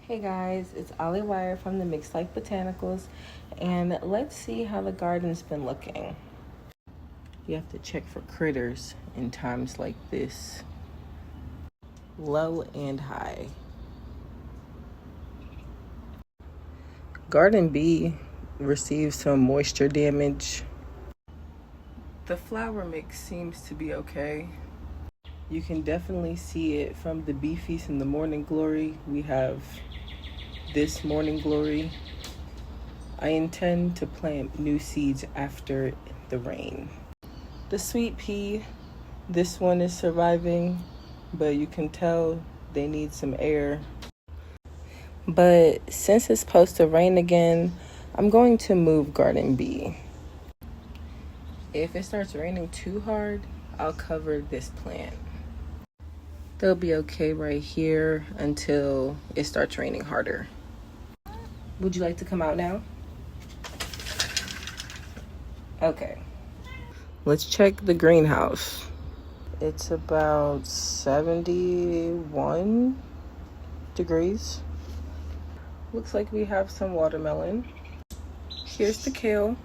Hey guys, it's Ollie Wire from the Mixed Life Botanicals, and let's see how the garden's been looking. You have to check for critters in times like this. Low and high. Garden B received some moisture damage. The flower mix seems to be okay. You can definitely see it from the Bee Feast and the Morning Glory. We have this Morning Glory. I intend to plant new seeds after the rain. The sweet pea, this one is surviving, but you can tell they need some air. But since it's supposed to rain again, I'm going to move Garden B. If it starts raining too hard, I'll cover this plant. They'll be okay right here until it starts raining harder. Would you like to come out now? Okay. Let's check the greenhouse. It's about 71 degrees. Looks like we have some watermelon. Here's the kale.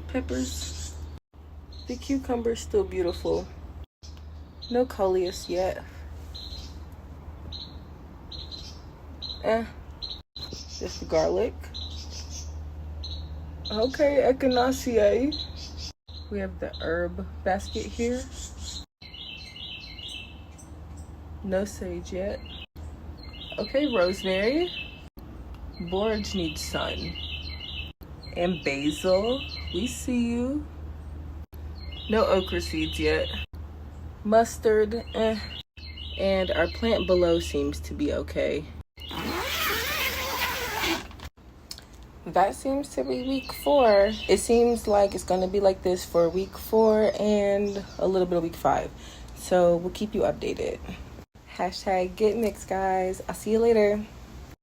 Peppers. The cucumber's still beautiful. No coleus yet. Just the garlic. Okay, echinacea. We have the herb basket here. No sage yet. Okay, rosemary. Borage needs sun. And basil, we see you. No okra seeds yet. Mustard, And our plant below seems to be okay. That seems to be week 4. It seems like it's going to be like this for week 4 and a little bit of week 5. So we'll keep you updated. #GetMixed, guys. I'll see you later.